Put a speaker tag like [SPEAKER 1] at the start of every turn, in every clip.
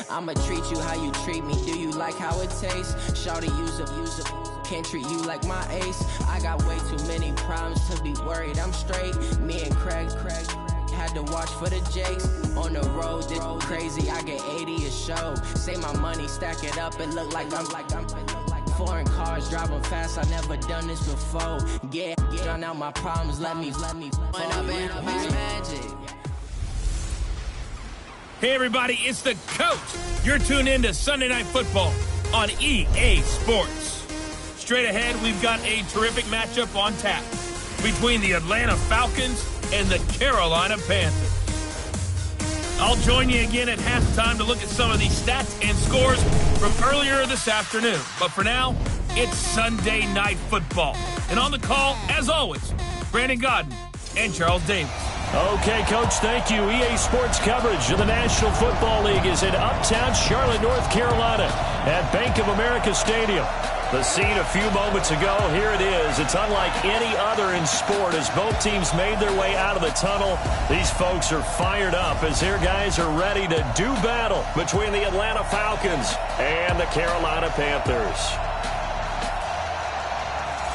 [SPEAKER 1] I'ma treat you how you treat me. Do you like how it tastes? Shawty, use a. Can't treat you like my ace. I got way too many problems to be worried. I'm straight. Me and Craig had to watch for the Jakes. On the road, this crazy. I get 80 a show. Say my money, stack it up and look like I'm foreign cars, driving fast. I never done this before. Get drown out my problems. Let me when I'm in magic.
[SPEAKER 2] Hey everybody, it's the coach. You're tuned in to Sunday Night Football on EA Sports. Straight ahead, we've got a terrific matchup on tap between the Atlanta Falcons and the Carolina Panthers. I'll join you again at halftime to look at some of the stats and scores from earlier this afternoon. But for now, it's Sunday Night Football. And on the call, as always, Brandon Godden and Charles Davis.
[SPEAKER 3] Okay, Coach, thank you. EA Sports coverage of the National Football League is in uptown Charlotte, North Carolina at Bank of America Stadium. The scene a few moments ago, here it is. It's unlike any other in sport as both teams made their way out of the tunnel. These folks are fired up as their guys are ready to do battle between the Atlanta Falcons and the Carolina Panthers.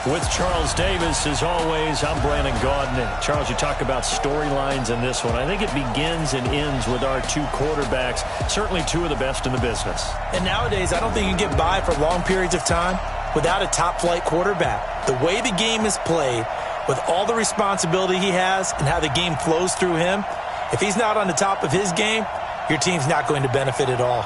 [SPEAKER 3] With Charles Davis, as always, I'm Brandon Godden. And Charles, you talk about storylines in this one. I think it begins and ends with our two quarterbacks, certainly two of the best in the business.
[SPEAKER 4] And nowadays, I don't think you can get by for long periods of time without a top-flight quarterback. The way the game is played, with all the responsibility he has and how the game flows through him, if he's not on the top of his game, your team's not going to benefit at all.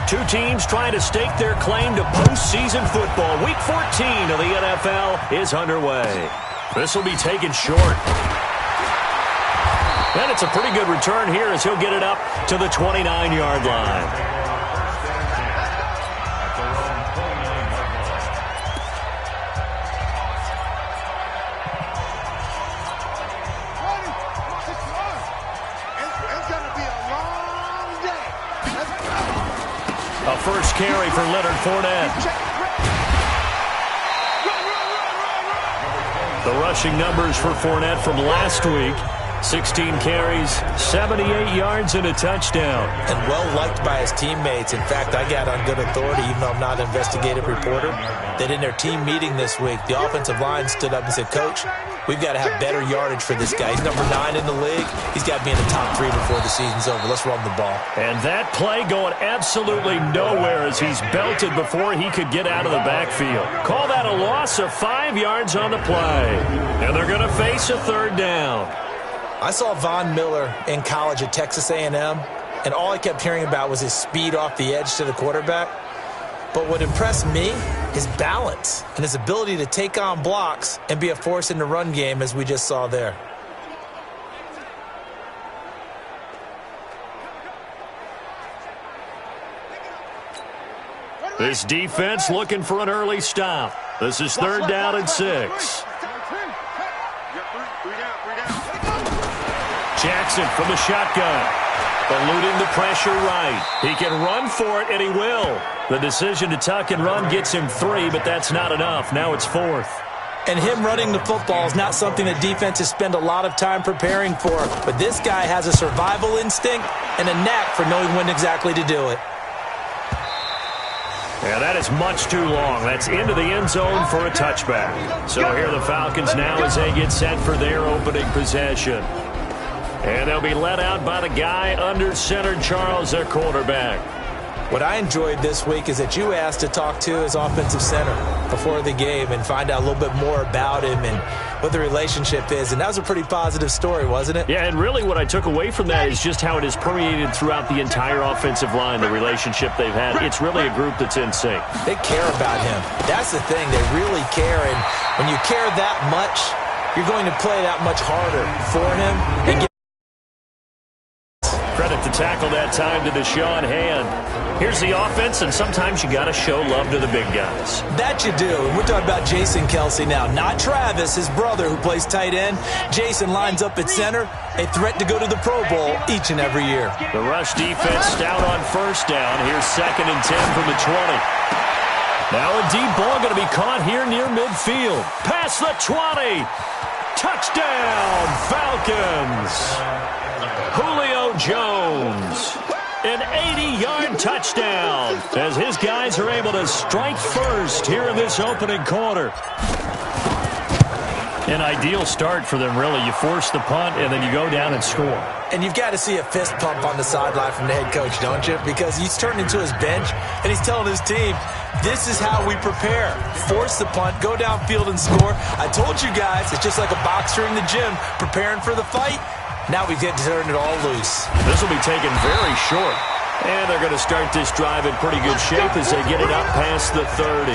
[SPEAKER 3] Two teams trying to stake their claim to postseason football. Week 14 of the NFL is underway. This will be taken short. And it's a pretty good return here as he'll get it up to the 29-yard line. First carry for Leonard Fournette. The rushing numbers for Fournette from last week. 16 carries, 78 yards, and a touchdown.
[SPEAKER 4] And well-liked by his teammates. In fact, I got on good authority, even though I'm not an investigative reporter, that in their team meeting this week, the offensive line stood up and said, Coach, we've got to have better yardage for this guy. He's number 9 in the league. He's got to be in the top 3 before the season's over. Let's run the ball.
[SPEAKER 3] And that play going absolutely nowhere as he's belted before he could get out of the backfield. Call that a loss of 5 yards on the play. And they're going to face a third down.
[SPEAKER 4] I saw Von Miller in college at Texas A&M, and all I kept hearing about was his speed off the edge to the quarterback. But what impressed me, his balance and his ability to take on blocks and be a force in the run game, as we just saw there.
[SPEAKER 3] This defense looking for an early stop. This is third down and 6. Jackson from the shotgun. Eluding the pressure right. He can run for it, and he will. The decision to tuck and run gets him 3, but that's not enough. Now it's 4th.
[SPEAKER 4] And him running the football is not something that defenses spend a lot of time preparing for. But this guy has a survival instinct and a knack for knowing when exactly to do it.
[SPEAKER 3] Yeah, that is much too long. That's into the end zone for a touchback. So here are the Falcons now as they get set for their opening possession. And they'll be let out by the guy under center, Charles, their quarterback.
[SPEAKER 4] What I enjoyed this week is that you asked to talk to his offensive center before the game and find out a little bit more about him and what the relationship is. And that was a pretty positive story, wasn't it?
[SPEAKER 3] Yeah, and really what I took away from that is just how it has permeated throughout the entire offensive line, the relationship they've had. It's really a group that's in sync.
[SPEAKER 4] They care about him. That's the thing. They really care. And when you care that much, you're going to play that much harder for him. And
[SPEAKER 3] the tackle that time to Deshaun Hand. Here's the offense, and sometimes you got to show love to the big guys.
[SPEAKER 4] That you do. And we're talking about Jason Kelsey now, not Travis, his brother, who plays tight end. Jason lines up at center, a threat to go to the Pro Bowl each and every year.
[SPEAKER 3] The rush defense stout on first down. Here's 2nd and 10 from the 20. Now a deep ball going to be caught here near midfield. Past the 20. Touchdown, Falcons. Julio Jones. An 80-yard touchdown as his guys are able to strike first here in this opening quarter. An ideal start for them, really. You force the punt, and then you go down and score.
[SPEAKER 4] And you've got to see a fist pump on the sideline from the head coach, don't you? Because he's turned into his bench, and he's telling his team, this is how we prepare. Force the punt, go downfield and score. I told you guys, it's just like a boxer in the gym preparing for the fight. Now we get to turn it all loose.
[SPEAKER 3] This will be taken very short. And they're going to start this drive in pretty good shape as they get it up past the 30.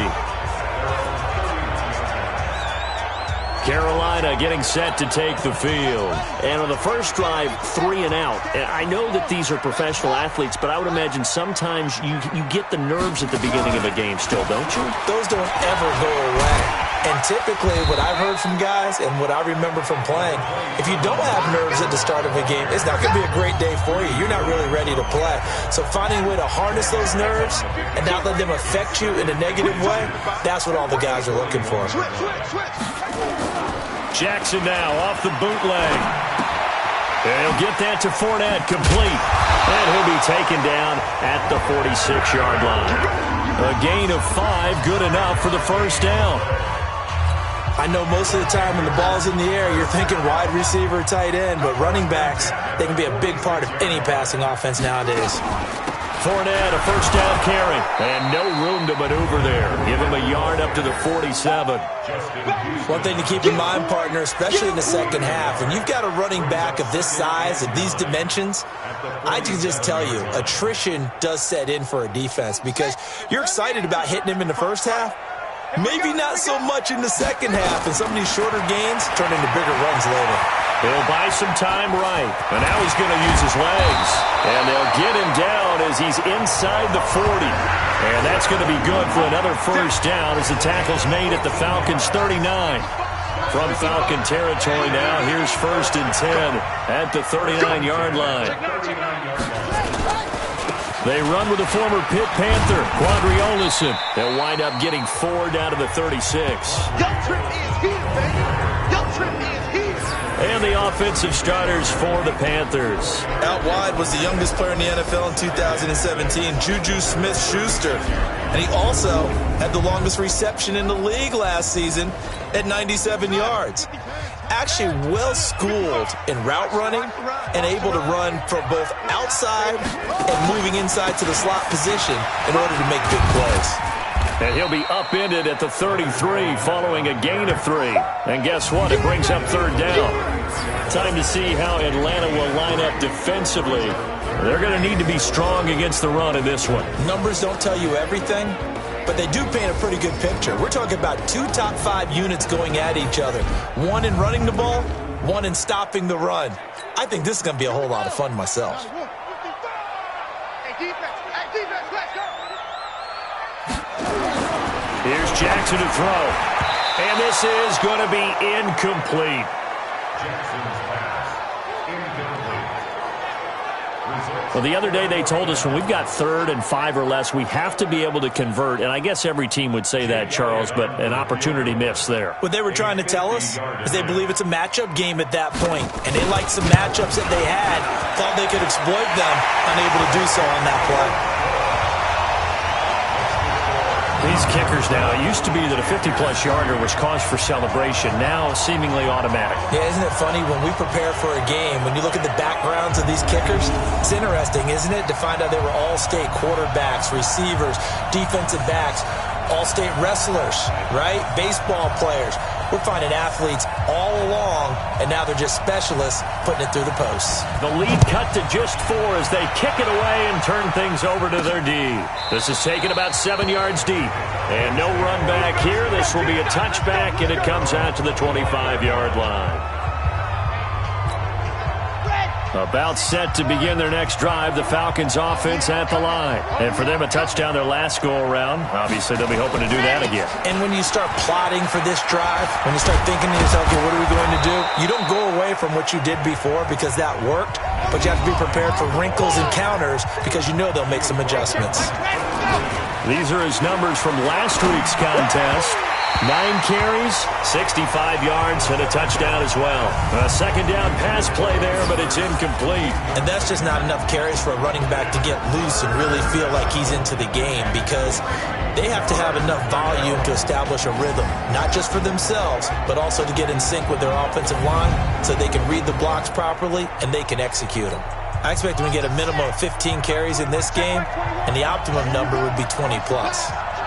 [SPEAKER 3] Carolina getting set to take the field. And on the first drive, 3 and out. And I know that these are professional athletes, but I would imagine sometimes you get the nerves at the beginning of a game still, don't you?
[SPEAKER 4] Those don't ever go away. And typically what I've heard from guys and what I remember from playing, if you don't have nerves at the start of a game, it's not going to be a great day for you. You're not really ready to play. So finding a way to harness those nerves and not let them affect you in a negative way, that's what all the guys are looking for.
[SPEAKER 3] Jackson now off the bootleg. And he'll get that to Fournette, complete. And he'll be taken down at the 46-yard line. A gain of 5, good enough for the first down.
[SPEAKER 4] I know most of the time when the ball's in the air, you're thinking wide receiver, tight end, but running backs, they can be a big part of any passing offense nowadays.
[SPEAKER 3] Fournette, a first down carry, and no room to maneuver there. Give him a yard up to the 47.
[SPEAKER 4] One thing to keep in mind, partner, especially in the second half, when you've got a running back of this size and these dimensions, I can just tell you, attrition does set in for a defense because you're excited about hitting him in the first half. Maybe not so much in the second half, and some of these shorter gains turn into bigger runs later.
[SPEAKER 3] He'll buy some time right, and now he's going to use his legs. And they'll get him down as he's inside the 40. And that's going to be good for another first down as the tackle's made at the Falcons' 39. From Falcon territory now, here's 1st and 10 at the 39-yard line. They run with the former Pitt Panther, Quadri Olison. They'll wind up getting 4 down to the 36. And the offensive starters for the Panthers.
[SPEAKER 4] Out wide was the youngest player in the NFL in 2017, Juju Smith-Schuster. And he also had the longest reception in the league last season at 97 yards. Actually well-schooled in route running and able to run from both outside and moving inside to the slot position in order to make big plays.
[SPEAKER 3] And he'll be upended at the 33 following a gain of 3. And guess what? It brings up 3rd down. Time to see how Atlanta will line up defensively. They're going to need to be strong against the run in this one.
[SPEAKER 4] Numbers don't tell you everything, but they do paint a pretty good picture. We're talking about 2 top 5 units going at each other. One in running the ball, one in stopping the run. I think this is going to be a whole lot of fun myself.
[SPEAKER 3] Here's Jackson to throw. And this is going to be incomplete. Well, the other day they told us when we've got 3rd and 5 or less, we have to be able to convert. And I guess every team would say that, Charles, but an opportunity missed there.
[SPEAKER 4] What they were trying to tell us is they believe it's a matchup game at that point. And they liked some matchups that they had, thought they could exploit them, unable to do so on that play.
[SPEAKER 3] These kickers now, it used to be that a 50-plus yarder was cause for celebration. Now, seemingly automatic.
[SPEAKER 4] Yeah, isn't it funny when we prepare for a game, when you look at the backgrounds of these kickers, it's interesting, isn't it, to find out they were all-state quarterbacks, receivers, defensive backs, all-state wrestlers, right? Baseball players. We're finding athletes all along, and now they're just specialists putting it through the posts.
[SPEAKER 3] The lead cut to just 4 as they kick it away and turn things over to their D. This is taken about 7 yards deep. And no run back here. This will be a touchback, and it comes out to the 25-yard line. About set to begin their next drive, the Falcons offense at the line. And for them, a touchdown their last go-around. Obviously, they'll be hoping to do that again.
[SPEAKER 4] And when you start plotting for this drive, when you start thinking to yourself, okay, what are we going to do? You don't go away from what you did before because that worked, but you have to be prepared for wrinkles and counters because you know they'll make some adjustments.
[SPEAKER 3] These are his numbers from last week's contest. 9 carries, 65 yards, and a touchdown as well. A second down pass play there, but it's incomplete.
[SPEAKER 4] And that's just not enough carries for a running back to get loose and really feel like he's into the game because they have to have enough volume to establish a rhythm, not just for themselves, but also to get in sync with their offensive line so they can read the blocks properly and they can execute them. I expect them to get a minimum of 15 carries in this game, and the optimum number would be 20+.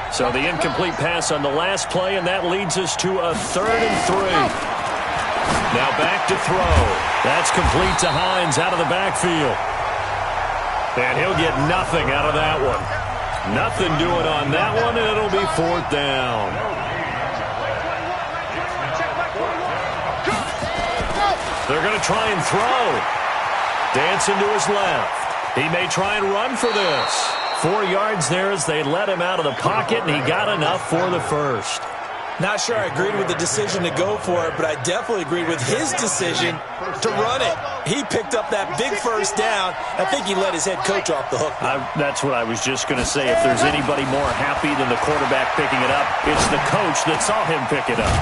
[SPEAKER 3] So the incomplete pass on the last play, and that leads us to a 3rd and 3. Now back to throw. That's complete to Hines out of the backfield. And he'll get nothing out of that one. Nothing doing on that one, and it'll be 4th down. They're going to try and throw. Dancing to his left. He may try and run for this. 4 yards there as they let him out of the pocket, and he got enough for the first.
[SPEAKER 4] Not sure I agreed with the decision to go for it, but I definitely agreed with his decision to run it. He picked up that big first down. I think he let his head coach off the hook.
[SPEAKER 3] That's what I was just going to say. If there's anybody more happy than the quarterback picking it up, it's the coach that saw him pick it up.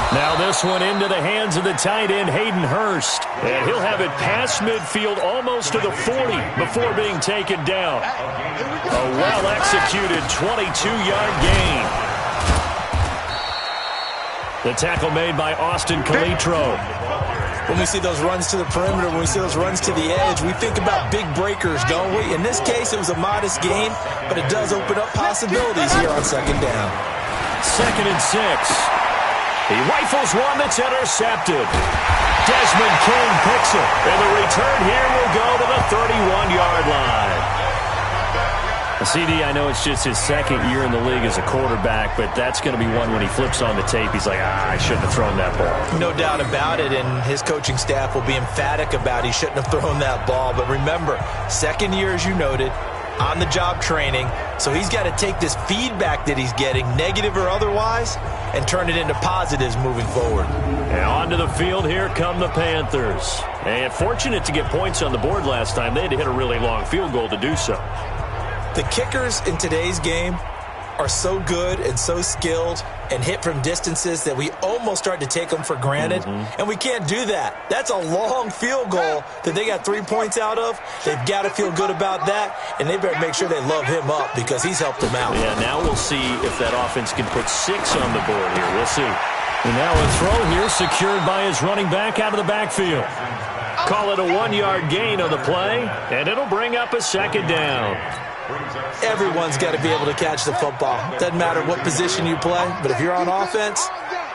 [SPEAKER 3] Now this one into the hands of the tight end, Hayden Hurst. And he'll have it past midfield almost to the 40 before being taken down. A well-executed 22-yard gain. The tackle made by Austin Calitro.
[SPEAKER 4] When we see those runs to the perimeter, when we see those runs to the edge, we think about big breakers, don't we? In this case, it was a modest gain, but it does open up possibilities here on 2nd down.
[SPEAKER 3] 2nd and 6. He rifles one that's intercepted. Desmond King picks it, and the return here will go to the 31-yard line. CD, I know it's just his 2nd year in the league as a quarterback, but that's going to be one when he flips on the tape, he's like, I shouldn't have thrown that ball.
[SPEAKER 4] No doubt about it, and his coaching staff will be emphatic about he shouldn't have thrown that ball. But remember, 2nd year, as you noted, on-the-job training, so he's got to take this feedback that he's getting, negative or otherwise, and turn it into positives moving forward.
[SPEAKER 3] And onto the field, here come the Panthers. And fortunate to get points on the board last time. They had to hit a really long field goal to do so.
[SPEAKER 4] The kickers in today's game are so good and so skilled and hit from distances that we almost start to take them for granted, and we can't do that. That's a long field goal that they got 3 points out of. They've got to feel good about that, and they better make sure they love him up because he's helped them out.
[SPEAKER 3] Yeah, now we'll see if that offense can put 6 on the board here. We'll see. And now a throw here secured by his running back out of the backfield. Call it a 1-yard gain on the play, and it'll bring up a 2nd down.
[SPEAKER 4] Everyone's got to be able to catch the football. Doesn't matter what position you play, but if you're on offense,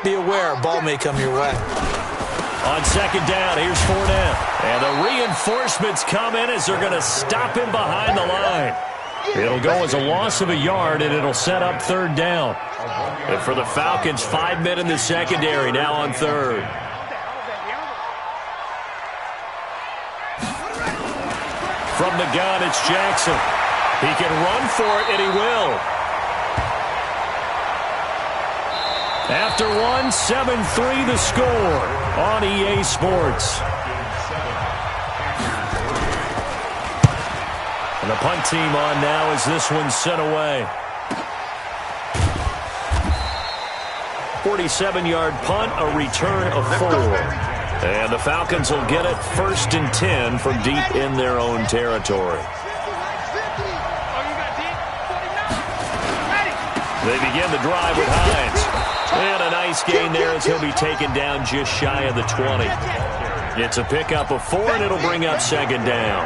[SPEAKER 4] be aware a ball may come your way.
[SPEAKER 3] On 2nd down, here's Fournette. And the reinforcements come in as they're going to stop him behind the line. It'll go as a loss of a yard, and it'll set up 3rd down. And for the Falcons, 5 men in the secondary, now on 3rd. From the gun, it's Jackson. He can run for it, and he will. After one, 7-3 the score on EA Sports. And the punt team on now as this one's sent away. 47-yard punt, a return of 4. And the Falcons will get it 1st and 10 from deep in their own territory. They begin the drive with Hines. And a nice gain there as he'll be taken down just shy of the 20. It's a pickup of 4, and it'll bring up 2nd down.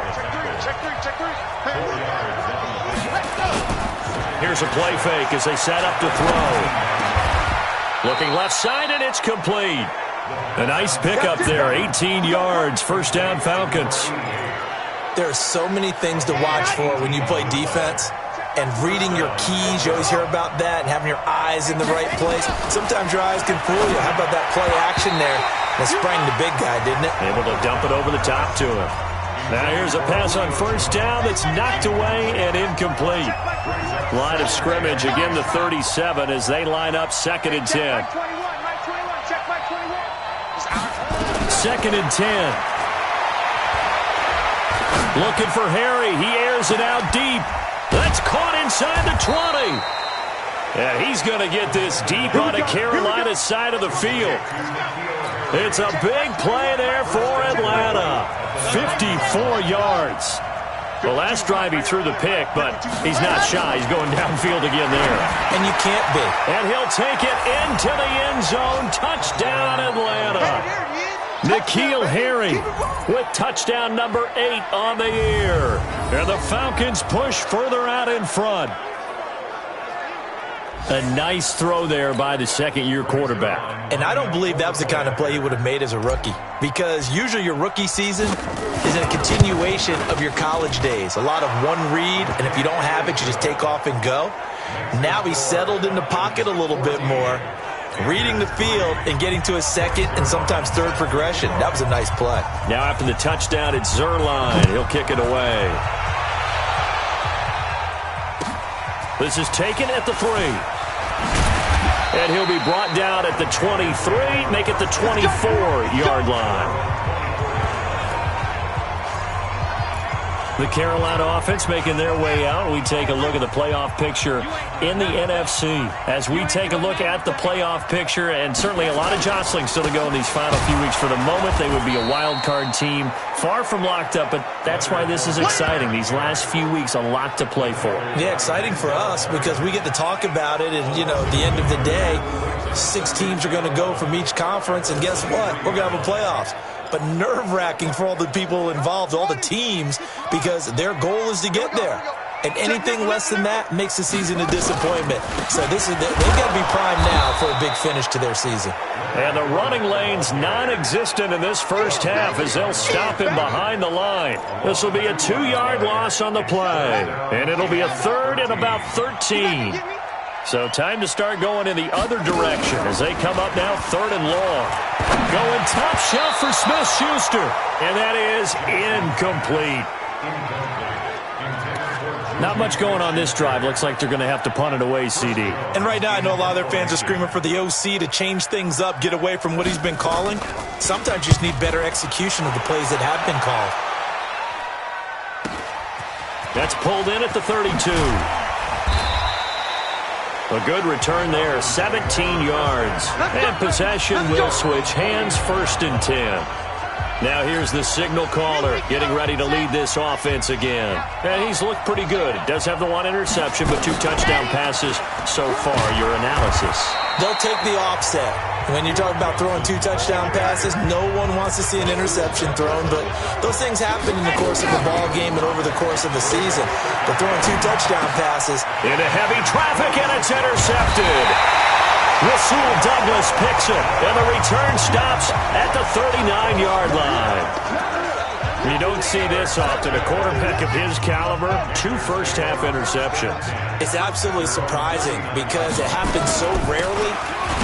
[SPEAKER 3] Here's a play fake as they set up to throw. Looking left side, and it's complete. A nice pickup there, 18 yards, 1st down Falcons.
[SPEAKER 4] There are so many things to watch for when you play defense. And reading your keys, you always hear about that, and having your eyes in the right place. Sometimes your eyes can fool you. How about that play action there? That sprang the big guy, didn't it?
[SPEAKER 3] Able to dump it over the top to him. Now here's a pass on first down that's knocked away and incomplete. Line of scrimmage, again the 37 as they line up 2nd and 10. 2nd and 10. Looking for Harry. He airs it out deep. That's caught inside the 20. And he's going to get this deep on the Carolina side of the field. It's a big play there for Atlanta. 54 yards. The last drive he threw the pick, but he's not shy. He's going downfield again there.
[SPEAKER 4] And you can't be.
[SPEAKER 3] And he'll take it into the end zone. Touchdown, Atlanta. N'Keal Harry with touchdown number 8 on the year. And the Falcons push further out in front. A nice throw there by the second-year quarterback.
[SPEAKER 4] And I don't believe that was the kind of play he would have made as a rookie, because usually your rookie season is a continuation of your college days. A lot of one read, and if you don't have it, you just take off and go. Now he's settled in the pocket a little bit more, reading the field and getting to his second and sometimes third progression. That was a nice play.
[SPEAKER 3] Now after the touchdown, it's Zerline. He'll kick it away. This is taken at the 3. And he'll be brought down at the 23, make it the 24-yard line. The Carolina offense making their way out. We take a look at the playoff picture in the NFC. As we take a look at the playoff picture, and certainly a lot of jostling still to go in these final few weeks. For the moment, they would be a wild card team, far from locked up, but that's why this is exciting. These last few weeks, a lot to play for.
[SPEAKER 4] Yeah, exciting for us because we get to talk about it, and, you know, at the end of the day, 6 teams are going to go from each conference, and guess what? We're going to have a playoffs. But nerve-wracking for all the people involved, all the teams, because their goal is to get there. And anything less than that makes the season a disappointment. So they've got to be primed now for a big finish to their season.
[SPEAKER 3] And the running lane's non-existent in this first half as they'll stop him behind the line. This will be a 2-yard loss on the play. And it'll be a 3rd and about 13. So time to start going in the other direction as they come up now 3rd and long. Going top shelf for Smith-Schuster. And that is incomplete. Not much going on this drive. Looks like they're going to have to punt it away, CD.
[SPEAKER 4] And right now I know a lot of their fans are screaming for the OC to change things up, get away from what he's been calling. Sometimes you just need better execution of the plays that have been called.
[SPEAKER 3] That's pulled in at the 32. A good return there, 17 yards. And possession will switch hands, 1st and 10. Now here's the signal caller getting ready to lead this offense again. And he's looked pretty good. Does have the 1 interception, but 2 touchdown passes so far. Your analysis.
[SPEAKER 4] They'll take the offset. When you talk about throwing 2 touchdown passes, no one wants to see an interception thrown, but those things happen in the course of a ball game and over the course of the season. But throwing 2 touchdown passes.
[SPEAKER 3] Into heavy traffic, and it's intercepted. Rasul Douglas picks it, and the return stops at the 39-yard line. You don't see this often. A quarterback of his caliber, 2 first-half interceptions.
[SPEAKER 4] It's absolutely surprising because it happens so rarely.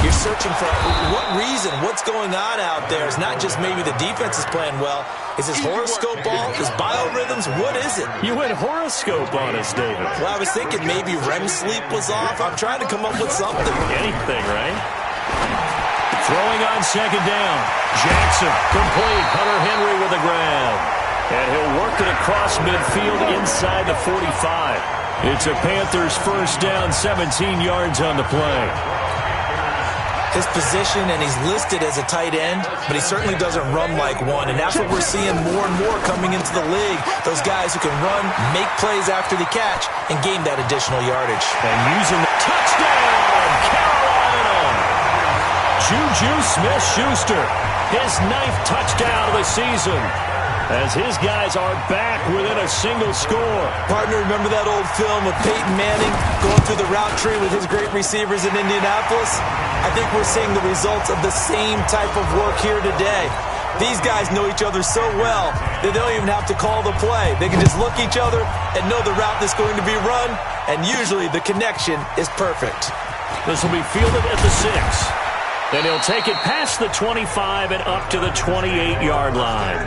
[SPEAKER 4] You're searching for what reason, what's going on out there. It's not just maybe the defense is playing well. Is this horoscope ball? Is biorhythms? What is it?
[SPEAKER 3] You went horoscope on us, David.
[SPEAKER 4] Well, I was thinking maybe REM sleep was off. I'm trying to come up with something.
[SPEAKER 3] Anything, right? Throwing on 2nd down. Jackson, complete. Hunter Henry with the grab. And he'll work it across midfield inside the 45. It's a Panthers 1st down, 17 yards on the play.
[SPEAKER 4] His position, and he's listed as a tight end, but he certainly doesn't run like one, and that's what we're seeing more and more coming into the league. Those guys who can run, make plays after the catch, and gain that additional yardage.
[SPEAKER 3] And using the touchdown, Carolina! Juju Smith-Schuster, his 9th touchdown of the season, as his guys are back within a single score.
[SPEAKER 4] Partner, remember that old film of Peyton Manning going through the route tree with his great receivers in Indianapolis? I think we're seeing the results of the same type of work here today. These guys know each other so well that they don't even have to call the play. They can just look each other and know the route that's going to be run, and usually the connection is perfect.
[SPEAKER 3] This will be fielded at the 6. Then he'll take it past the 25 and up to the 28-yard line.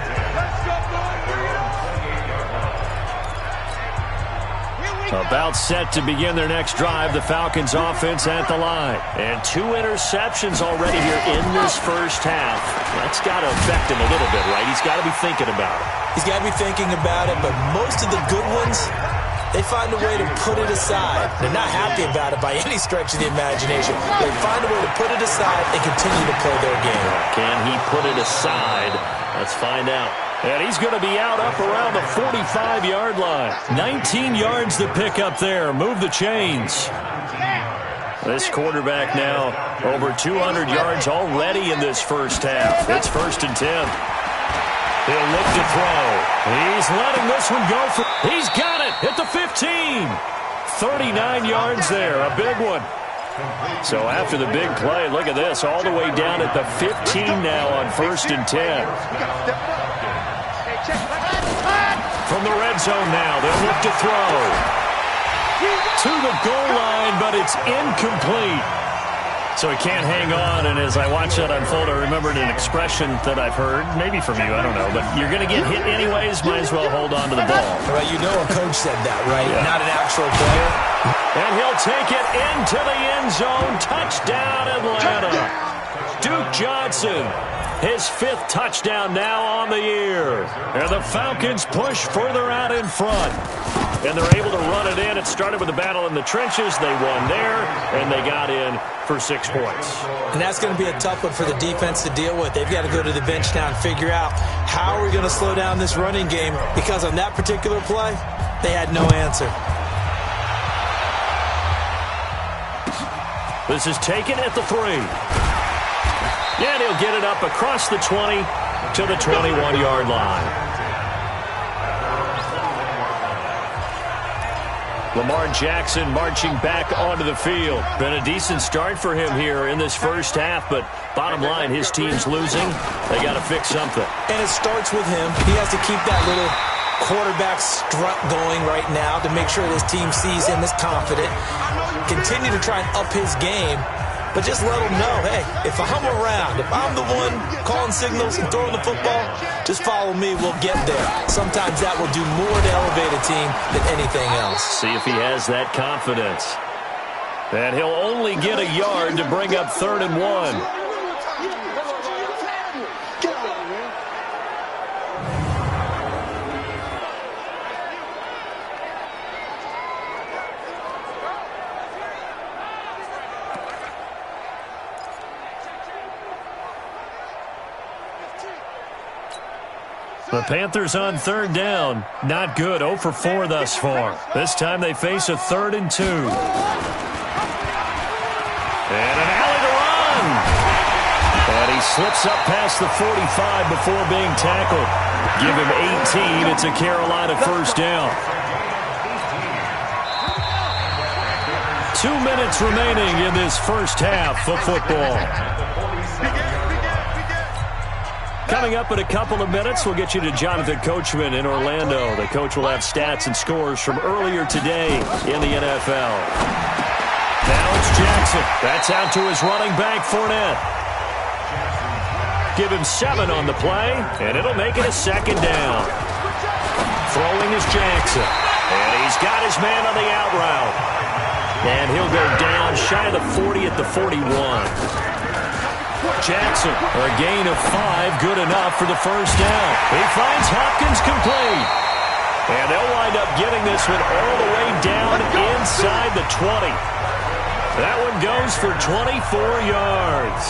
[SPEAKER 3] About set to begin their next drive, the Falcons offense at the line. And 2 interceptions already here in this first half. That's got to affect him a little bit, right? He's got to be thinking about it.
[SPEAKER 4] He's got to be thinking about it, but most of the good ones, they find a way to put it aside. They're not happy about it by any stretch of the imagination. They find a way to put it aside and continue to play their game.
[SPEAKER 3] Can he put it aside? Let's find out. And he's going to be out up around the 45-yard line. 19 yards to pick up there. Move the chains. This quarterback now over 200 yards already in this first half. It's 1st and 10. He'll look to throw. He's letting this one go. He's got it at the 15. 39 yards there. A big one. So after the big play, look at this. All the way down at the 15 now on 1st and 10. From the red zone now, they'll look to throw. To the goal line, but it's incomplete. So he can't hang on, and as I watch that unfold, I remembered an expression that I've heard, maybe from you, I don't know, but you're going to get hit anyways, might as well hold on to the ball.
[SPEAKER 4] Well, you know a coach said that, right? Yeah. Not an actual player.
[SPEAKER 3] And he'll take it into the end zone. Touchdown, Atlanta. Duke Johnson, his 5th touchdown now on the year. And the Falcons push further out in front. And they're able to run it in. It started with a battle in the trenches. They won there, and they got in for 6 points.
[SPEAKER 4] And that's going to be a tough one for the defense to deal with. They've got to go to the bench now and figure out how are we going to slow down this running game, because on that particular play, they had no answer.
[SPEAKER 3] This is taken at the 3. And he'll get it up across the 20 to the 21-yard line. Lamar Jackson marching back onto the field. Been a decent start for him here in this first half, but bottom line, his team's losing. They got to fix something.
[SPEAKER 4] And it starts with him. He has to keep that little quarterback strut going right now to make sure his team sees him as confident. Continue to try and up his game, but just let him know, hey, if I'm around, if I'm the one calling signals and throwing the football, just follow me, we'll get there. Sometimes that will do more to elevate a team than anything else.
[SPEAKER 3] See if he has that confidence. And he'll only get a yard to bring up 3rd and 1. The Panthers on 3rd down. Not good. 0 for 4 thus far. This time they face a 3rd and 2. And an alley to run. And he slips up past the 45 before being tackled. Give him 18. It's a Carolina 1st down. 2 minutes remaining in this first half of football. Coming up in a couple of minutes, we'll get you to Jonathan Coachman in Orlando. The coach will have stats and scores from earlier today in the NFL. Now it's Jackson. That's out to his running back, Fournette. Give him 7 on the play, and it'll make it a 2nd down. Throwing is Jackson. And he's got his man on the out route. And he'll go down shy of the 40 at the 41. Jackson, a gain of 5, good enough for the 1st down. He finds Hopkins complete. And they'll wind up getting this one all the way down inside the 20. That one goes for 24 yards.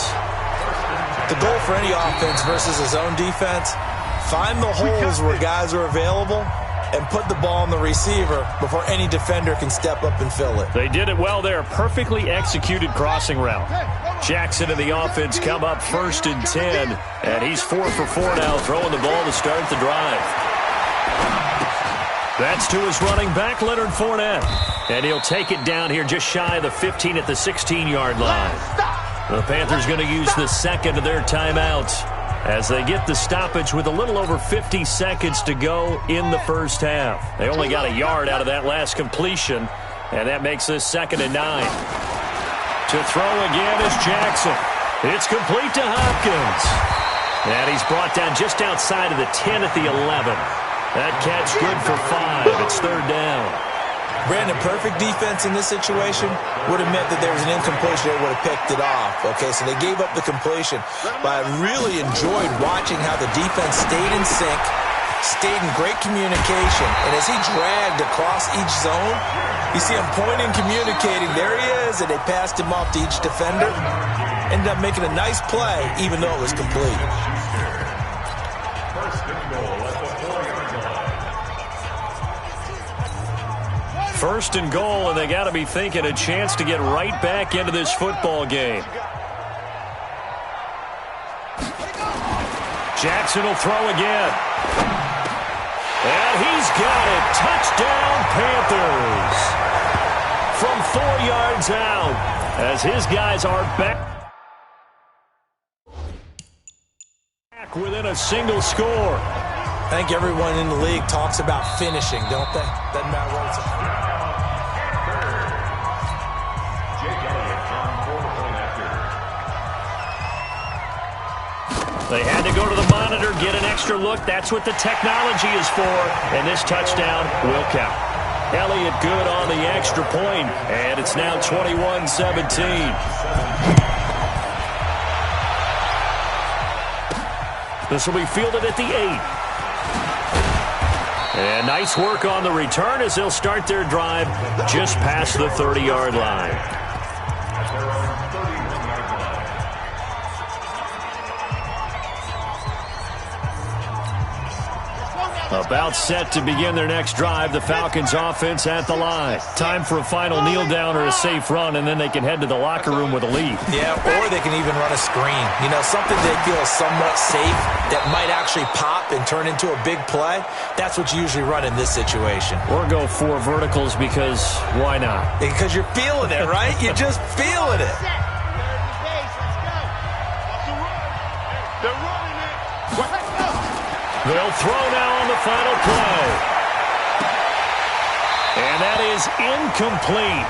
[SPEAKER 4] The goal for any offense versus his own defense, find the holes where guys are available and put the ball on the receiver before any defender can step up and fill it.
[SPEAKER 3] They did it well there. Perfectly executed crossing route. Jackson and the offense come up 1st and 10, and he's 4 for 4 now, throwing the ball to start the drive. That's to his running back, Leonard Fournette. And he'll take it down here just shy of the 15 at the 16-yard line. The Panthers going to use the 2nd of their timeouts as they get the stoppage with a little over 50 seconds to go in the first half. They only got a yard out of that last completion, and that makes this 2nd and 9. To throw again is Jackson. It's complete to Hopkins. And he's brought down just outside of the 10 at the 11. That catch good for 5. It's 3rd down.
[SPEAKER 4] Brandon, perfect defense in this situation would have meant that there was an incompletion. They would have picked it off. Okay, so they gave up the completion. But I really enjoyed watching how the defense stayed in sync, stayed in great communication. And as he dragged across each zone, you see him pointing, communicating. There he is, and they passed him off to each defender. Ended up making a nice play, even though it was complete.
[SPEAKER 3] First and goal, and they got to be thinking a chance to get right back into this football game. Jackson will throw again. And he's got it. Touchdown, Panthers. From 4 yards out, as his guys are back within a single score.
[SPEAKER 4] I think everyone in the league talks about finishing, don't they? Doesn't matter what it's about.
[SPEAKER 3] They had to go to the monitor, get an extra look. That's what the technology is for. And this touchdown will count. Elliott good on the extra point, and it's now 21-17. This will be fielded at the 8. And nice work on the return as they'll start their drive just past the 30-yard line. About set to begin their next drive, the Falcons offense at the line. Time for a final kneel down or a safe run, and then they can head to the locker room with a lead.
[SPEAKER 4] Yeah, or they can even run a screen. You know, something they feel is somewhat safe that might actually pop and turn into a big play. That's what you usually run in this situation.
[SPEAKER 3] Or go 4 verticals because why not?
[SPEAKER 4] Because you're feeling it, right? You're just feeling it.
[SPEAKER 3] They'll throw now on the final play. And that is incomplete.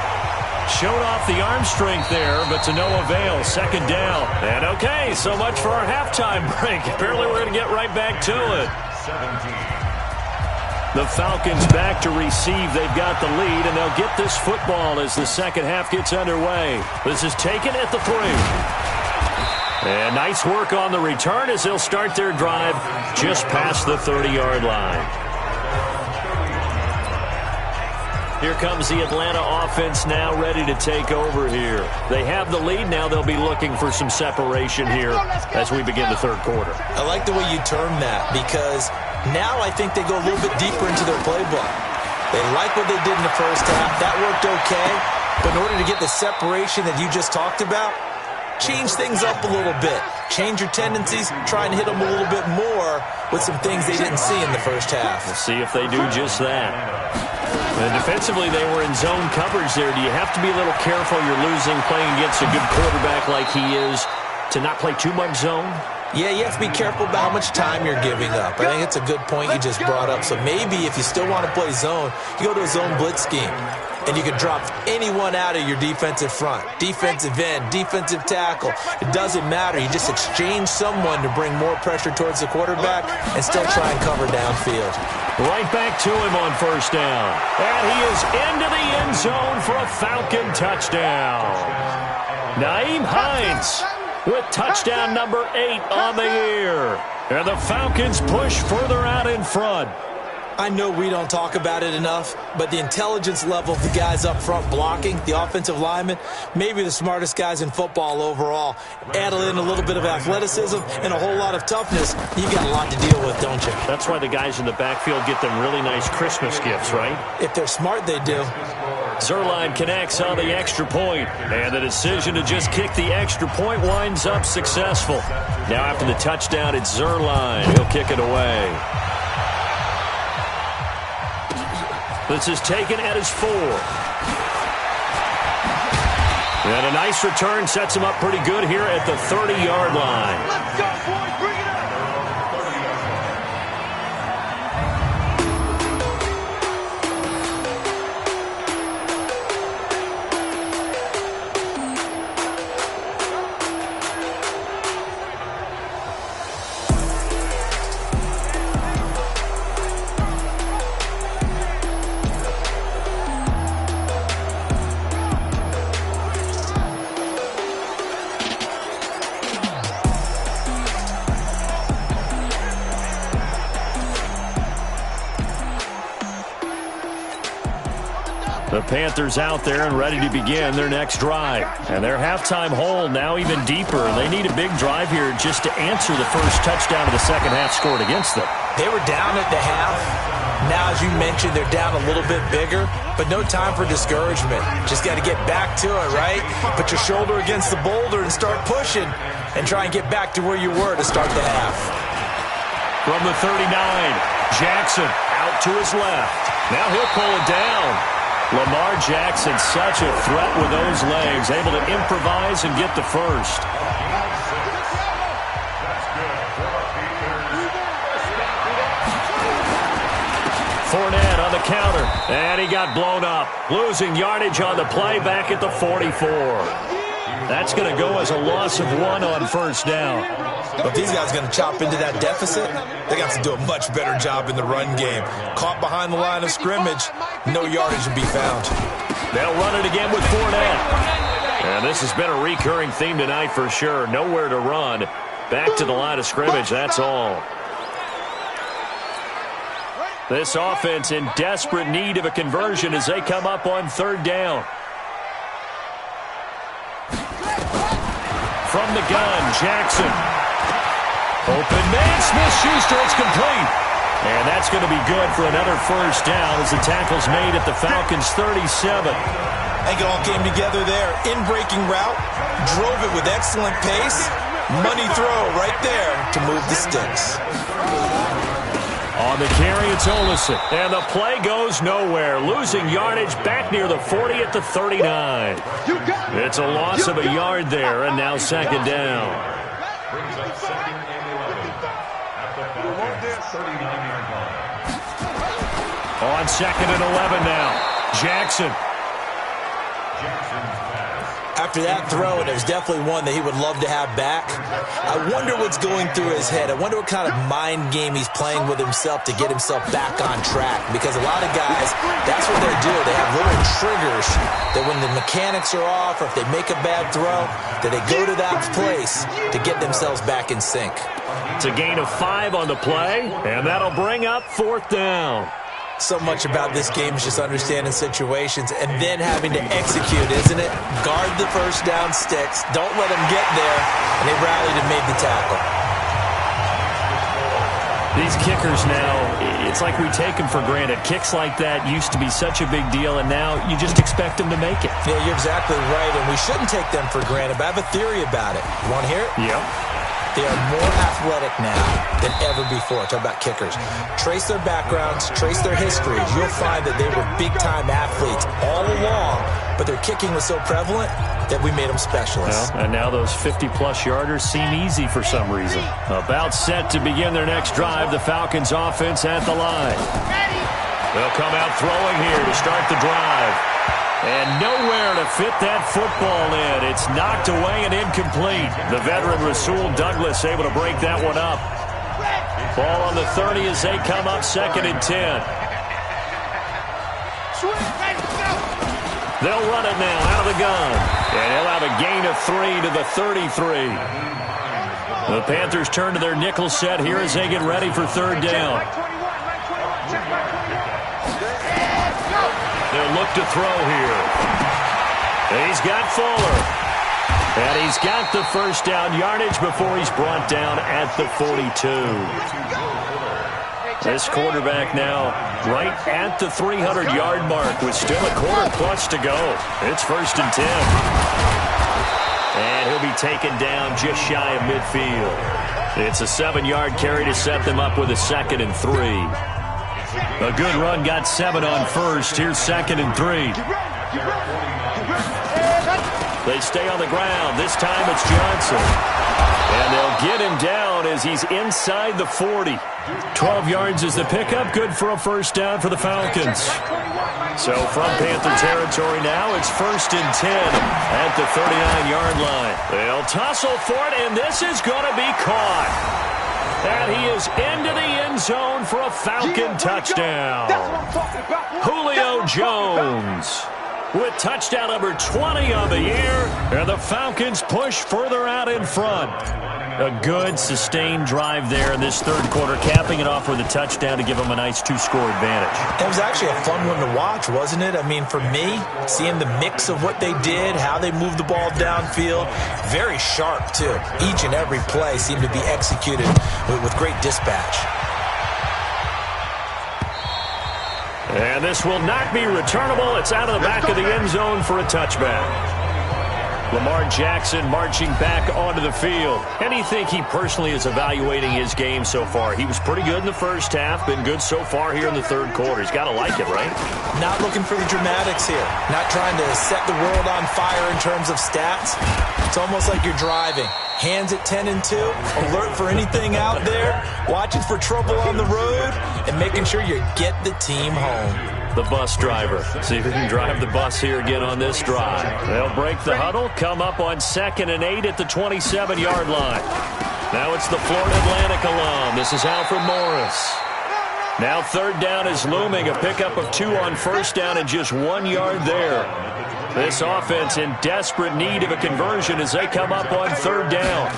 [SPEAKER 3] Showed off the arm strength there, but to no avail. Second down. And okay, so much for our halftime break. Apparently we're going to get right back to it. The Falcons back to receive. They've got the lead, and they'll get this football as the second half gets underway. This is taken at the 3. And nice work on the return as they'll start their drive just past the 30-yard line. Here comes the Atlanta offense now ready to take over here. They have the lead. Now they'll be looking for some separation here as we begin the third quarter.
[SPEAKER 4] I like the way you term that because now I think they go a little bit deeper into their playbook. They like what they did in the first half. That worked okay. But in order to get the separation that you just talked about, change things up a little bit. Change your tendencies. Try and hit them a little bit more with some things they didn't see in the first half.
[SPEAKER 3] We'll see if they do just that. And defensively, they were in zone coverage there. Do you have to be a little careful? You're losing playing against a good quarterback like he is to not play too much zone?
[SPEAKER 4] Yeah, you have to be careful about how much time you're giving up. I think it's a good point you just brought up. So maybe if you still want to play zone, you go to a zone blitz scheme. And you can drop anyone out of your defensive front. Defensive end, defensive tackle. It doesn't matter. You just exchange someone to bring more pressure towards the quarterback and still try and cover downfield.
[SPEAKER 3] Right back to him on first down. And he is into the end zone for a Falcon touchdown. Naeem Hines with touchdown number 8 on the year. And the Falcons push further out in front.
[SPEAKER 4] I know we don't talk about it enough, but the intelligence level of the guys up front blocking, the offensive linemen, maybe the smartest guys in football overall. Add in a little bit of athleticism and a whole lot of toughness, you got a lot to deal with, don't you?
[SPEAKER 3] That's why the guys in the backfield get them really nice Christmas gifts, right?
[SPEAKER 4] If they're smart, they do.
[SPEAKER 3] Zuerlein connects on the extra point, and the decision to just kick the extra point winds up successful. Now after the touchdown, it's Zuerlein. He'll kick it away. This is taken at his 4. And a nice return sets him up pretty good here at the 30-yard line.
[SPEAKER 5] Let's go, boys. Bring it up.
[SPEAKER 3] The Panthers out there and ready to begin their next drive. And their halftime hole now even deeper. They need a big drive here just to answer the first touchdown of the second half scored against them.
[SPEAKER 4] They were down at the half. Now, as you mentioned, they're down a little bit bigger, but no time for discouragement. Just got to get back to it, right? Put your shoulder against the boulder and start pushing and try and get back to where you were to start the half.
[SPEAKER 3] From the 39, Jackson out to his left. Now he'll pull it down. Lamar Jackson, such a threat with those legs, able to improvise and get the first. Fournette on the counter, and he got blown up. Losing yardage on the play back at the 44. That's going to go as a loss of 1 on first down.
[SPEAKER 4] But these guys are going to chop into that deficit. They got to do a much better job in the run game. Caught behind the line of scrimmage, no yardage to be found.
[SPEAKER 3] They'll run it again with Fournette. And this has been a recurring theme tonight for sure. Nowhere to run. Back to the line of scrimmage, that's all. This offense in desperate need of a conversion as they come up on third down. From the gun, Jackson. Open man, Smith-Schuster, it's complete. And that's going to be good for another first down as the tackle's made at the Falcons' 37.
[SPEAKER 4] I think it all came together there. In-breaking route, drove it with excellent pace. Money throw right there to move the sticks.
[SPEAKER 3] On the carry, it's Olsen. And the play goes nowhere. Losing yardage back near the 40 at the 39. It's a loss of a yard there, and now second down. On second and 11 now. Jackson.
[SPEAKER 4] After that throw, and it was definitely one that he would love to have back, I wonder what's going through his head. I wonder what kind of mind game he's playing with himself to get himself back on track. Because a lot of guys, that's what they do. They have little triggers that when the mechanics are off or if they make a bad throw, that they go to that place to get themselves back in sync.
[SPEAKER 3] It's a gain of 5 on the play, and that'll bring up fourth down.
[SPEAKER 4] So much about this game is just understanding situations and then having to execute, isn't it? Guard the first down sticks. Don't let them get there. And they rallied and made the tackle.
[SPEAKER 3] These kickers now, it's like we take them for granted. Kicks like that used to be such a big deal, and now you just expect them to make it.
[SPEAKER 4] Yeah, you're exactly right, and we shouldn't take them for granted, but I have a theory about it. You want to hear it?
[SPEAKER 3] Yep.
[SPEAKER 4] They are more athletic now than ever before. Talk about kickers. Trace their backgrounds, trace their histories. You'll find that they were big-time athletes all along, but their kicking was so prevalent that we made them specialists.
[SPEAKER 3] Well, and now those 50-plus yarders seem easy for some reason. About set to begin their next drive, the Falcons offense at the line. They'll come out throwing here to start the drive. And nowhere to fit that football in. It's knocked away and incomplete. The veteran Rasul Douglas able to break that one up. Ball on the 30 as they come up second and 10. They'll run it now out of the gun. And he'll have a gain of 3 to the 33. The Panthers turn to their nickel set here as they get ready for third down. They'll look to throw here. He's got Fuller. And he's got the first down yardage before he's brought down at the 42. This quarterback now right at the 300-yard mark with still a quarter plus to go. It's first and 10. And he'll be taken down just shy of midfield. It's a 7-yard carry to set them up with a second and 3. A good run got 7 on first. Here's second and 3. They stay on the ground. This time it's Johnson. And they'll get him down as he's inside the 40. 12 yards is the pickup. Good for a first down for the Falcons. So from Panther territory now, it's first and 10 at the 39-yard line. They'll tussle for it, and this is going to be caught. And he is into the end zone for a Falcon touchdown. Julio Jones. with touchdown number 20 on the year, and the Falcons push further out in front. A good, sustained drive there in this third quarter, capping it off with a touchdown to give them a nice 2-score advantage.
[SPEAKER 4] It was actually a fun one to watch, wasn't it? I mean, for me, seeing the mix of what they did, how they moved the ball downfield, very sharp, too. Each and every play seemed to be executed with great dispatch.
[SPEAKER 3] And this will not be returnable. It's out of the back of the end zone for a touchback. Lamar Jackson marching back onto the field. And you think he personally is evaluating his game so far? He was pretty good in the first half, been good so far here in the third quarter. He's got to like it, right?
[SPEAKER 4] Not looking for the dramatics here. Not trying to set the world on fire in terms of stats. It's almost like you're driving. Hands at 10 and 2, alert for anything out there, watching for trouble on the road, and making sure you get the team home.
[SPEAKER 3] The bus driver. See if he can drive the bus here again on this drive. They'll break the huddle, come up on 2nd and 8 at the 27-yard line. Now it's the Florida Atlantic alum. This is Alfred Morris. Now third down is looming. A pickup of 2 on first down and just 1 yard there. This offense in desperate need of a conversion as they come up on third down.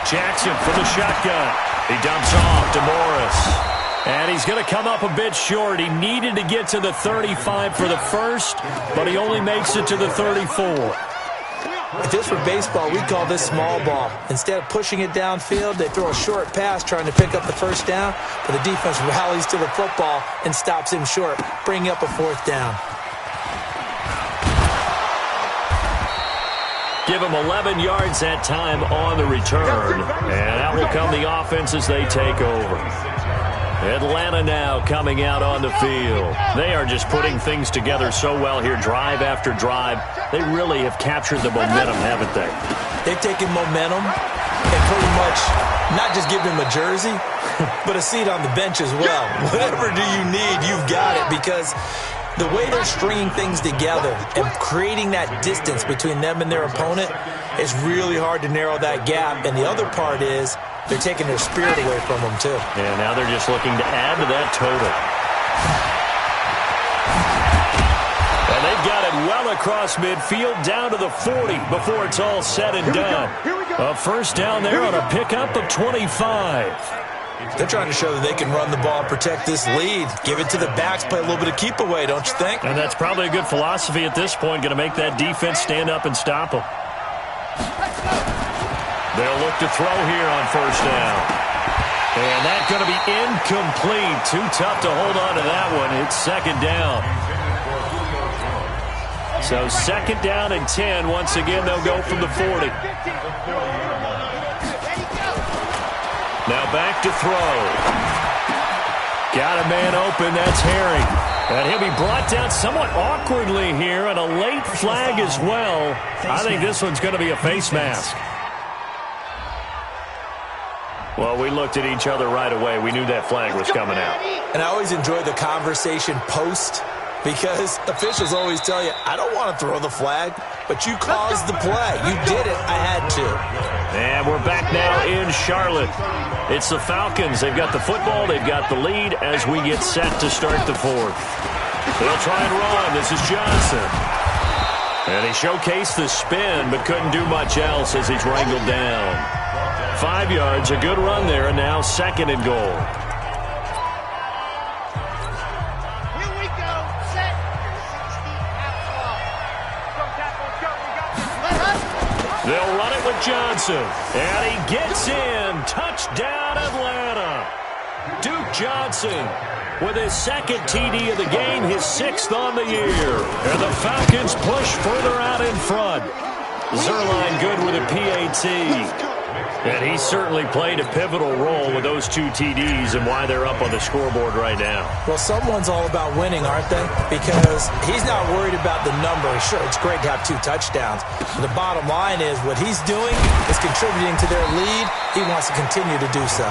[SPEAKER 3] Jackson from the shotgun. He dumps off to Morris. And he's going to come up a bit short. He needed to get to the 35 for the first, but he only makes it to the 34.
[SPEAKER 4] If this were baseball, we'd call this small ball. Instead of pushing it downfield, they throw a short pass trying to pick up the first down, but the defense rallies to the football and stops him short, bringing up a fourth down.
[SPEAKER 3] Give him 11 yards that time on the return. And out will come the offense as they take over. Atlanta now coming out on the field. They are just putting things together so well here, drive after drive. They really have captured the momentum, haven't they?
[SPEAKER 4] They've taken momentum and pretty much not just given him a jersey, but a seat on the bench as well. Whatever do you need, you've got it, because the way they're stringing things together and creating that distance between them and their opponent is really hard to narrow that gap. And the other part is they're taking their spirit away from them, too.
[SPEAKER 3] And now they're just looking to add to that total. And they've got it well across midfield, down to the 40 before it's all said and done. A first down there on a pickup of 25.
[SPEAKER 4] They're trying to show that they can run the ball, protect this lead, give it to the backs, play a little bit of keep away, don't you think?
[SPEAKER 3] And that's probably a good philosophy at this point, going to make that defense stand up and stop them. They'll look to throw here on first down. And that's going to be incomplete. Too tough to hold on to that one. It's second down. So second down and 10. Once again, they'll go from the 40. Now back to throw. Got a man open. That's Herring. And he'll be brought down somewhat awkwardly here, and a late flag as well. I think this one's going to be a face mask. Well, we looked at each other right away. We knew that flag was coming out.
[SPEAKER 4] And I always enjoy the conversation post, because officials always tell you, I don't want to throw the flag, but you caused the play. You did it. I had to.
[SPEAKER 3] And we're back now in Charlotte. It's the Falcons. They've got the football. They've got the lead as we get set to start the fourth. They'll try and run. This is Johnson. And he showcased the spin, but couldn't do much else as he's wrangled down. 5 yards, a good run there, and now second and goal.
[SPEAKER 5] Here we go. Set. 60
[SPEAKER 3] They'll run it with Johnson. And he gets in. Touchdown, Atlanta. Duke Johnson with his second TD of the game, his 6th on the year. And the Falcons push further out in front. Zerline good with a PAT. And he certainly played a pivotal role with those 2 TDs and why they're up on the scoreboard right now.
[SPEAKER 4] Well, someone's all about winning, aren't they? Because he's not worried about the number. Sure, it's great to have 2 touchdowns. But the bottom line is what he's doing is contributing to their lead. He wants to continue to do so.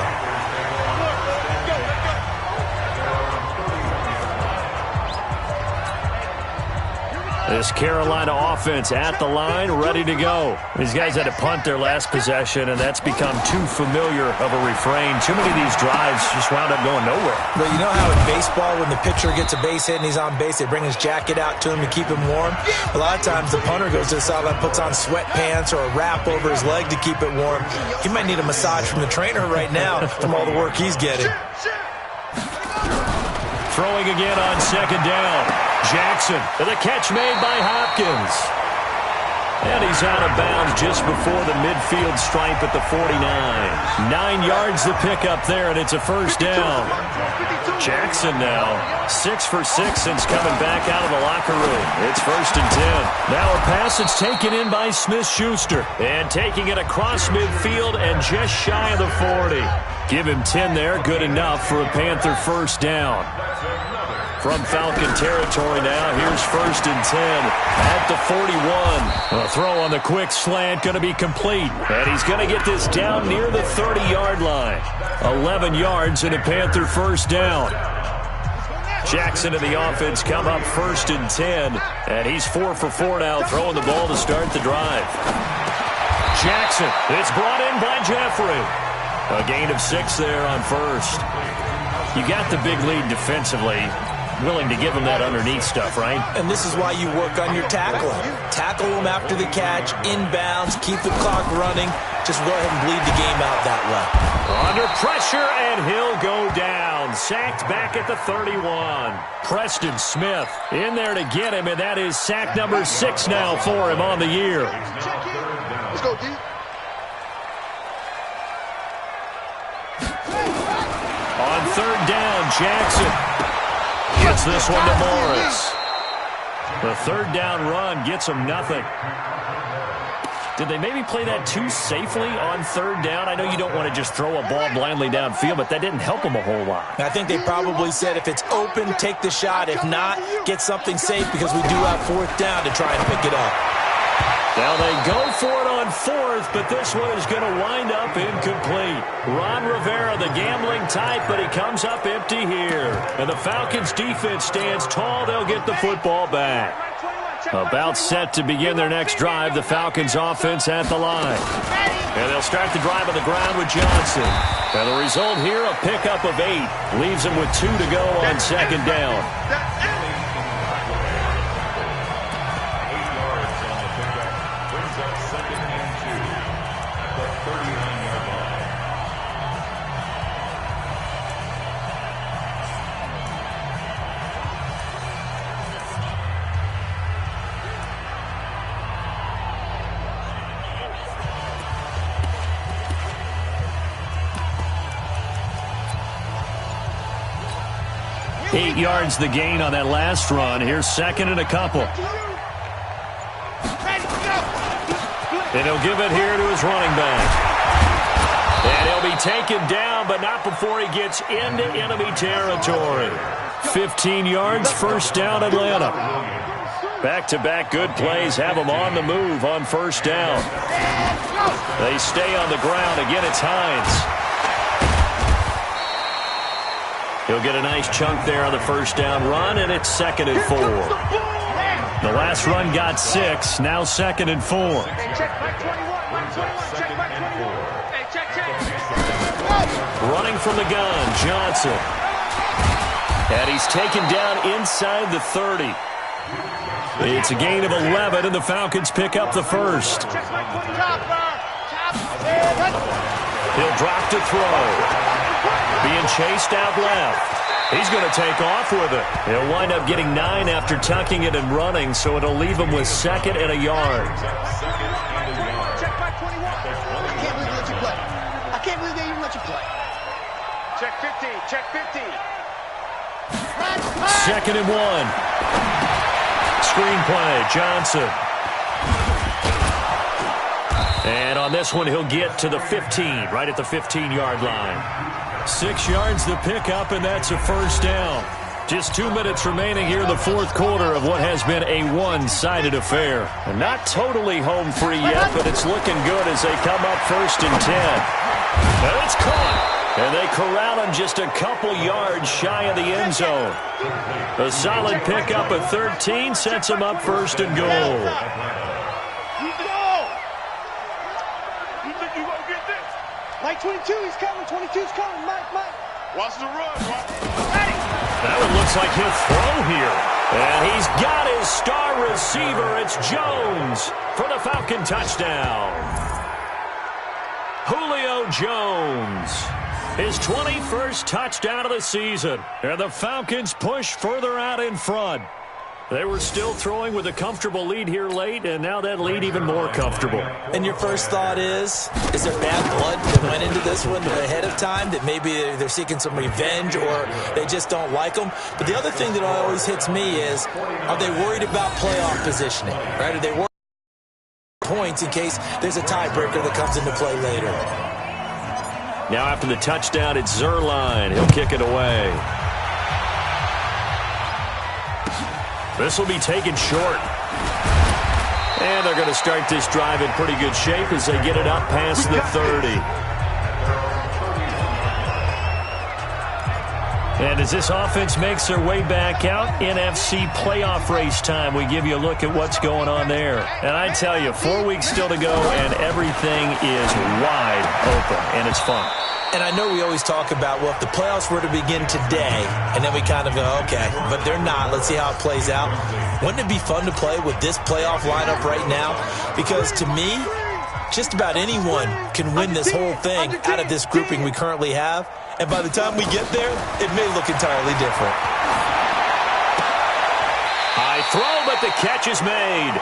[SPEAKER 3] This Carolina offense at the line, ready to go. These guys had to punt their last possession, and that's become too familiar of a refrain. Too many of these drives just wound up going nowhere.
[SPEAKER 4] But you know how in baseball, when the pitcher gets a base hit and he's on base, they bring his jacket out to him to keep him warm? A lot of times the punter goes to the sideline, puts on sweatpants or a wrap over his leg to keep it warm. He might need a massage from the trainer right now from all the work he's getting.
[SPEAKER 3] Throwing again on second down. Jackson, and the catch made by Hopkins. And he's out of bounds just before the midfield stripe at the 49. 9 yards to pick up there, and it's a first down. Jackson now 6 for 6 since coming back out of the locker room. It's 1st and 10. Now a pass that's taken in by Smith-Schuster. And taking it across midfield and just shy of the 40. Give him 10 there. Good enough for a Panther first down. From Falcon territory now, here's 1st and 10 at the 41. A throw on the quick slant going to be complete. And he's going to get this down near the 30-yard line. 11 yards and a Panther first down. Jackson and the offense come up 1st and 10. And he's 4 for 4 now, throwing the ball to start the drive. Jackson, it's brought in by Jeffrey. A gain of 6 there on first. You got the big lead defensively. Willing to give him that underneath stuff, right?
[SPEAKER 4] And this is why you work on your tackling. Tackle him after the catch, inbounds, keep the clock running. Just go ahead and bleed the game out that way.
[SPEAKER 3] Under pressure, and he'll go down. Sacked back at the 31. Preston Smith in there to get him, and that is sack number 6 now for him on the year.
[SPEAKER 5] Let's go, D.
[SPEAKER 3] On 3rd down, Jackson gets this one to Morris. The 3rd down run gets him nothing. Did they maybe play that too safely on 3rd down? I know you don't want to just throw a ball blindly downfield, but that didn't help them a whole lot.
[SPEAKER 4] I think they probably said if it's open, take the shot. If not, get something safe because we do have 4th down to try and pick it up.
[SPEAKER 3] Now they go for it on 4th, but this one is going to wind up incomplete. Ron Rivera, the gambling type, but he comes up empty here. And the Falcons defense stands tall. They'll get the football back. About set to begin their next drive, the Falcons offense at the line. And they'll start the drive on the ground with Johnson. And the result here, a pickup of 8. Leaves them with 2 to go on 2nd down. Eight yards the gain on that last run. Here's 2nd and a couple. And he'll give it here to his running back. And he'll be taken down, but not before he gets into enemy territory. 15 yards, 1st down, Atlanta. Back-to-back good plays have them on the move on 1st down. They stay on the ground. Again, it's Hines. He'll get a nice chunk there on the 1st down run, and it's 2nd and 4. The last run got 6, now 2nd and 4. Running from the gun, Johnson. And he's taken down inside the 30. It's a gain of 11, and the Falcons pick up the 1st. He'll drop to throw. Being chased out left. He's going to take off with it. He'll wind up getting 9 after tucking it and running, so it'll leave him with 2nd and a yard.
[SPEAKER 5] I can't believe they even let you play. Check 50, check 50.
[SPEAKER 3] 2nd and 1. Screenplay, Johnson. And on this one, he'll get to the 15, right at the 15-yard line. 6 yards to pick up, and that's a 1st down. Just 2 minutes remaining here in the fourth quarter of what has been a one-sided affair. And not totally home free yet, but it's looking good as they come up 1st and 10. And it's caught. And they corral him just a couple yards shy of the end zone. A solid pickup of 13 sets him up 1st and goal.
[SPEAKER 5] You think you gonna get this? Mike 22, he's coming. 22's coming. Mike. Watch the run, Mike.
[SPEAKER 3] That one looks like he'll throw here. And he's got his star receiver. It's Jones for the Falcon touchdown. Julio Jones. His 21st touchdown of the season. And the Falcons push further out in front. They were still throwing with a comfortable lead here late, and now that lead even more comfortable.
[SPEAKER 4] And your first thought is there bad blood that went into this one ahead of time, that maybe they're seeking some revenge or they just don't like them? But the other thing that always hits me is, are they worried about playoff positioning? Right? Are they worried about points in case there's a tiebreaker that comes into play later?
[SPEAKER 3] Now after the touchdown, it's Zerline. He'll kick it away. This will be taken short. And they're going to start this drive in pretty good shape as they get it up past the 30. And as this offense makes their way back out, NFC playoff race time, we give you a look at what's going on there. And I tell you, 4 weeks still to go, and everything is wide open, and it's fun.
[SPEAKER 4] And I know we always talk about, well, if the playoffs were to begin today, and then we kind of go, okay, but they're not. Let's see how it plays out. Wouldn't it be fun to play with this playoff lineup right now? Because to me, just about anyone can win this whole thing out of this grouping we currently have. And by the time we get there, it may look entirely different.
[SPEAKER 3] High throw, but the catch is made.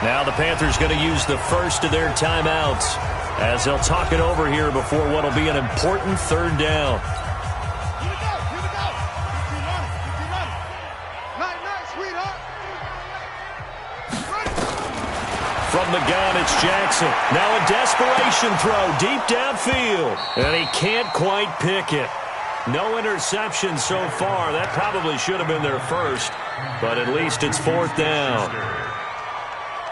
[SPEAKER 3] Now the Panthers going to use the first of their timeouts as they'll talk it over here before what will be an important 3rd down.
[SPEAKER 5] Here we go. Keep running. Nice, sweetheart.
[SPEAKER 3] From the gun, it's Jackson. Now a desperation throw deep downfield. And he can't quite pick it. No interception so far. That probably should have been their first. But at least it's 4th down.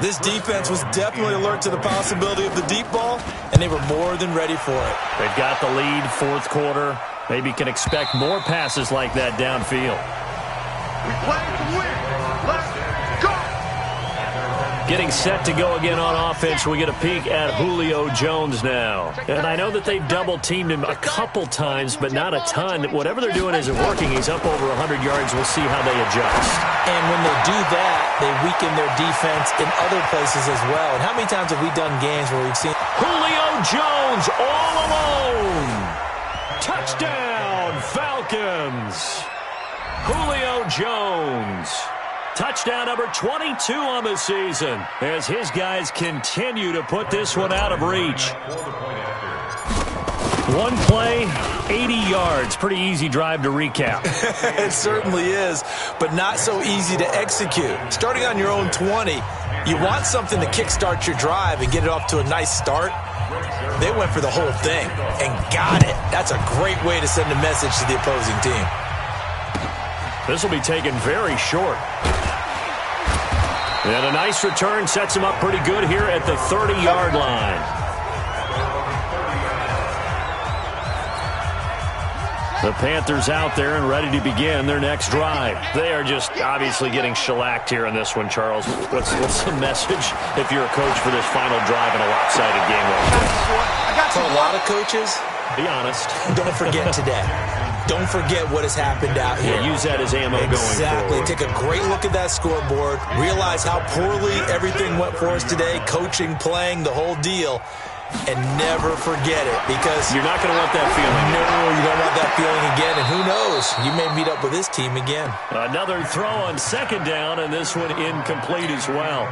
[SPEAKER 4] This defense was definitely alert to the possibility of the deep ball, and they were more than ready for it.
[SPEAKER 3] They've got the lead, 4th quarter. Maybe can expect more passes like that downfield.
[SPEAKER 5] We play to win. Let's go.
[SPEAKER 3] Getting set to go again on offense. We get a peek at Julio Jones now. And I know that they've double-teamed him a couple times, but not a ton. Whatever they're doing isn't working. He's up over 100 yards. We'll see how they adjust.
[SPEAKER 4] And when they do that, they weaken their defense in other places as well. And how many times have we done games where we've seen
[SPEAKER 3] Julio Jones all alone? Touchdown, Falcons. Julio Jones. Touchdown number 22 on the season as his guys continue to put this one out of reach. One play, 80 yards. Pretty easy drive to recap.
[SPEAKER 4] It certainly is, but not so easy to execute. Starting on your own 20, you want something to kickstart your drive and get it off to a nice start. They went for the whole thing and got it. That's a great way to send a message to the opposing team.
[SPEAKER 3] This will be taken very short. And a nice return sets him up pretty good here at the 30-yard line. The Panthers out there and ready to begin their next drive. They are just obviously getting shellacked here in this one, Charles. What's the message if you're a coach for this final drive in a lopsided game like this?
[SPEAKER 4] For a lot of coaches,
[SPEAKER 3] be honest.
[SPEAKER 4] Don't forget today. Don't forget what has happened out here.
[SPEAKER 3] Yeah, use that as ammo going forward.
[SPEAKER 4] Exactly. Take a great look at that scoreboard. Realize how poorly everything went for us today. Coaching, playing, the whole deal. And never forget it, because
[SPEAKER 3] you're not going to want that feeling.
[SPEAKER 4] No, you don't want that feeling again. And who knows? You may meet up with this team again.
[SPEAKER 3] Another throw on 2nd down, and this one incomplete as well.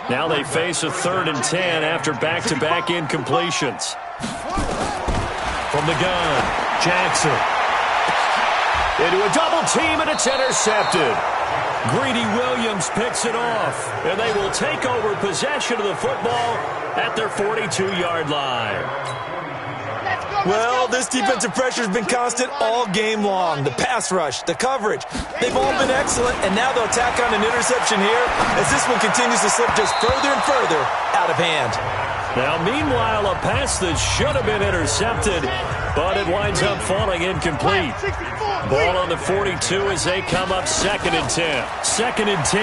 [SPEAKER 3] Now they face a 3rd and 10 after back-to-back incompletions. From the gun, Jackson. Into a double team, and it's intercepted. Greedy Williams picks it off, and they will take over possession of the football at their 42-yard line.
[SPEAKER 4] Well, this defensive pressure has been constant all game long. The pass rush, the coverage, they've all been excellent, and now they'll tack on an interception here as this one continues to slip just further and further out of hand.
[SPEAKER 3] Now, meanwhile, a pass that should have been intercepted, but it winds up falling incomplete. Ball on the 42 as they come up 2nd and 10. 2nd and 10.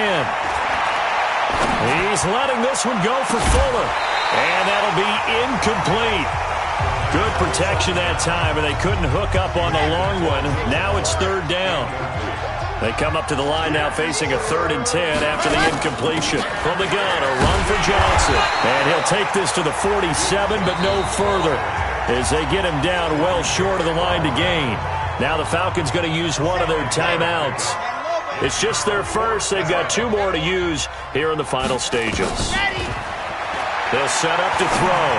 [SPEAKER 3] He's letting this one go for Fuller, and that'll be incomplete. Good protection that time, and they couldn't hook up on the long one. Now it's 3rd down. They come up to the line now facing a 3rd and 10 after the incompletion. From the gun, a run for Johnson. And he'll take this to the 47, but no further as they get him down well short of the line to gain. Now the Falcons going to use one of their timeouts. It's just their first. They've got 2 more to use here in the final stages. They'll set up to throw.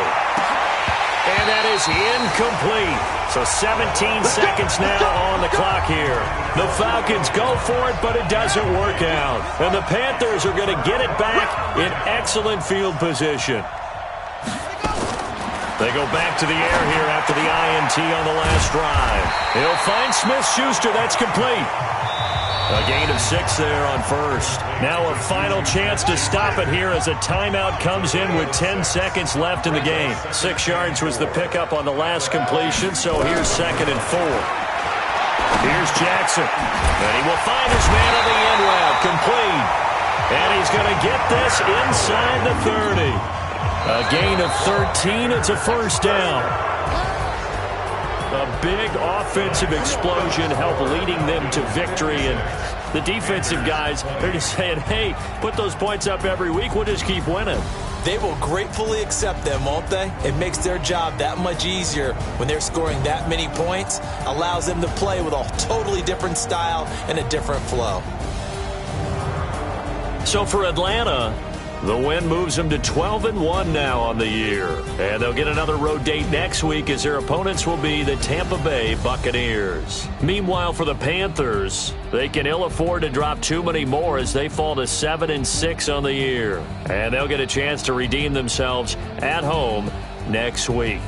[SPEAKER 3] And that is incomplete. So 17 seconds now on the clock here. The Falcons go for it, but it doesn't work out. And the Panthers are going to get it back in excellent field position. They go back to the air here after the INT on the last drive. He'll find Smith-Schuster. That's complete. A gain of 6 there on first. Now a final chance to stop it here as a timeout comes in with 10 seconds left in the game. 6 yards was the pickup on the last completion, so here's 2nd and 4. Here's Jackson. And he will find his man on the end route. Complete. And he's going to get this inside the 30. A gain of 13. It's a 1st down. A big offensive explosion helped leading them to victory. And the defensive guys, they're just saying, hey, put those points up every week. We'll just keep winning.
[SPEAKER 4] They will gratefully accept them, won't they? It makes their job that much easier when they're scoring that many points. Allows them to play with a totally different style and a different flow.
[SPEAKER 3] So for Atlanta, the win moves them to 12-1 now on the year. And they'll get another road date next week as their opponents will be the Tampa Bay Buccaneers. Meanwhile, for the Panthers, they can ill afford to drop too many more as they fall to 7-6 on the year. And they'll get a chance to redeem themselves at home next week.